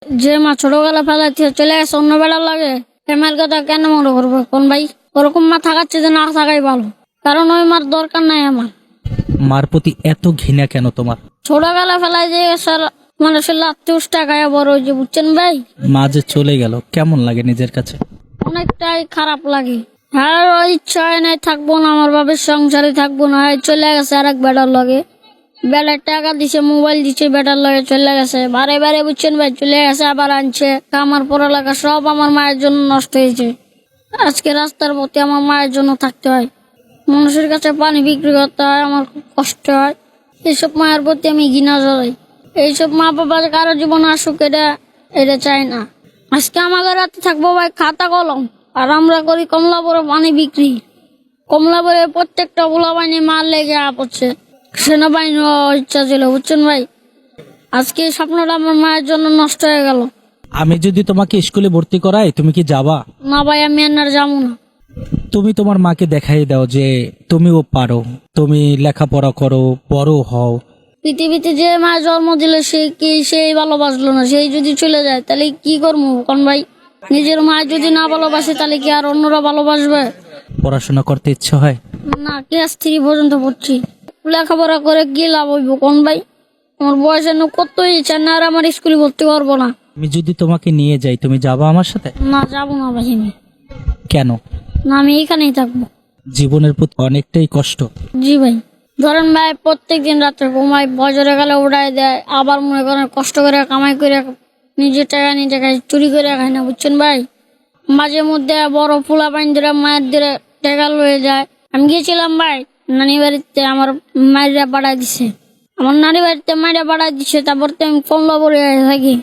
যে মা ছোটবেলা ফেলাইছে চলে গেছে অন্য বেড়া লাগে মায়ের কথা কেন মনে করবো কোন ভাই? ওরকম মা থাকাচ্ছে যে না থাকাই ভালো, কারণ ওই মার দরকার নাই আমার। মার প্রতি এত ঘৃণা কেন তোমার? ছোটবেলা ফেলাই যে স্যার মানুষের লাত্তি উষ্টা খায় বড় হয়েছে, বুঝছেন ভাই? মা যে চলে গেল কেমন লাগে নিজের কাছে? অনেকটাই খারাপ লাগে। আর ওই ইচ্ছা হয় নাই থাকবো না, আমার বাবার সংসারে থাকবো না, চলে গেছে আর এক বেটার লগে। বেটার টাকা দিছে, মোবাইল দিছে, বেটার লগে চলে গেছে বারে বারে, বুঝছেন ভাই? চলে গেছে আবার আনছে। আমার পড়ালেখা সব আমার মায়ের জন্য নষ্ট হয়েছে। আজকে রাস্তার পথে আমার মায়ের জন্য থাকতে হয়, মানুষের কাছে পানি বিক্রি করতে হয়, আমার খুব কষ্ট হয়। এইসব মায়ের প্রতি আমি ঘৃণা জড়াই। এইসব মা বাবা কারো জীবন আসুক এটা চাই না। আজকে আমাদের রাতে থাকবো ভাই খাতা কলম, আর আমরা করি কমলাপুরে পানি বিক্রি। কমলাপুরে প্রত্যেকটা পোলা বাহিনী মার লেগে আপড়ছে, সেনাবাহিনী হওয়ার ইচ্ছা ছিল, বুঝছেন ভাই? আজকে এই স্বপ্নটা আমার মায়ের জন্য নষ্ট হয়ে গেল। আমি যদি তোমাকে স্কুলে ভর্তি করাই তুমি কি যাবা? না ভাই, আমি আর যাবো না। তুমি তোমার মাকে দেখাই দাও যে তুমিও পারো, তুমি লেখাপড়া করো, বড় হও। পৃথিবীতে যে মা জন্ম দিল সেই ভালোবাসলো না, সেই যদি চলে যায় তাহলে কি করবো কোন ভাই? নিজের মা যদি না ভালোবাসে তাহলে কি আর অন্যরা ভালোবাসবে? পড়াশোনা করতে ইচ্ছে হয় না, ক্লাস 3 পর্যন্ত পড়ছি, লেখাপড়া করে কি লাভ হইব কোন ভাই? আমার বয়স এনে কত ইচ্ছা না, আর আমার স্কুলে ভর্তি করবো না। আমি যদি তোমাকে নিয়ে যাই তুমি যাবা আমার সাথে? না, যাবো না ভাই আমি। কেন? না, আমি এখানেই থাকবো। জীবনের প্রতি অনেকটাই কষ্ট। জি ভাই, ধরেন ভাই প্রত্যেকদিন রাত্রে ঘুমাই, বজরে গেলে উড়াই দেয়, আবার মনে করেন কষ্ট করে কামাই করে নিজের টাকা নিজে খাই, চুরি করে খাই না, বুঝছেন ভাই? মাঝে মধ্যে বড় ফুলা পানি ধরে মায়ের ধরে টাকা লয়ে যায়। আমি গিয়েছিলাম ভাই নানি বাড়িতে, আমার মায়েরা বাড়াই দিছে, আমার নানি বাড়িতে মায়েরা বাড়াই দিছে। তারপর তো আমি কমলা পড়ে থাকি,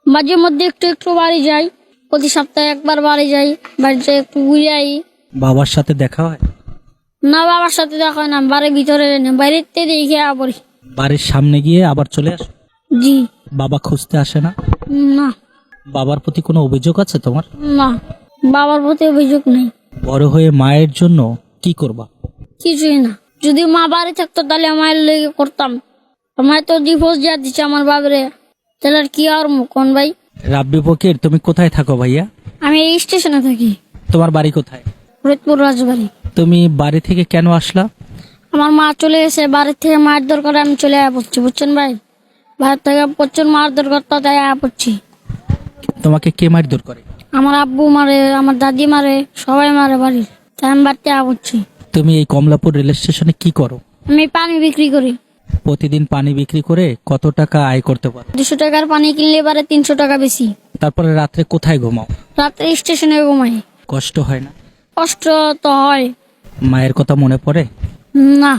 মাঝে মধ্যে একটু একটু বাড়ি যাই, প্রতি সপ্তাহে একবার বাড়ি যাই, বাড়িতে একটু ঘুরে আই। বাবার সাথে দেখা হয়? না, বাবার সাথে দেখা হয় না, বাড়ির ভিতরে বাইরেতে দেখে পড়ি। বাড়ির সামনে গিয়ে আবার চলে আসো? জি। বাবা খুঁজতে আসে না? না। বাবার প্রতি কোনো অভিযোগ আছে তোমার? না, বাবার প্রতি অভিযোগ নেই। বড় হয়ে মায়ের জন্য কি করবা? কিছুই না। যদি মা বাড়ি থাকতো তাহলে মায়ের লেগে করতাম। মায়ের তো ডিভোর্স যা দিচ্ছে আমার বাবারে, তাহলে আর কি আর কোন ভাই? রাব্বি ফকির, তুমি কোথায় থাকো ভাইয়া? আমি এই স্টেশনে থাকি। তোমার বাড়ি কোথায়? ফরিদপুর রাজবাড়ি। তুমি বাড়ি থেকে কেন আসলা? আমার মা চলে গেছে, বাড়ির থেকে মায়ের দরকার আমি চলে পড়ছি, বুঝছেন ভাই? বাড়ির থেকে প্রচুর মার দরকার, তো তাই পড়ছি। তোমাকে কে মারধর করে? আমার আব্বু মারে, আমার দাদি মারে, সবাই মারে বাড়ির, তাই আমি বাড়িতে পড়ছি। তুমি এই কমলাপুর রেল স্টেশনে কি করো? আমি পানি বিক্রি করি। প্রতিদিন পানি বিক্রি করে কত টাকা আয় করতে পারো? 200 টাকার পানি কিনলে এবারে 300 টাকা বেশি। তারপরে রাত্রে কোথায় ঘুমাও? রাত্রে স্টেশনে ঘুমাই। কষ্ট হয় না? কষ্ট তো হয়। মায়ের কথা মনে পড়ে? না।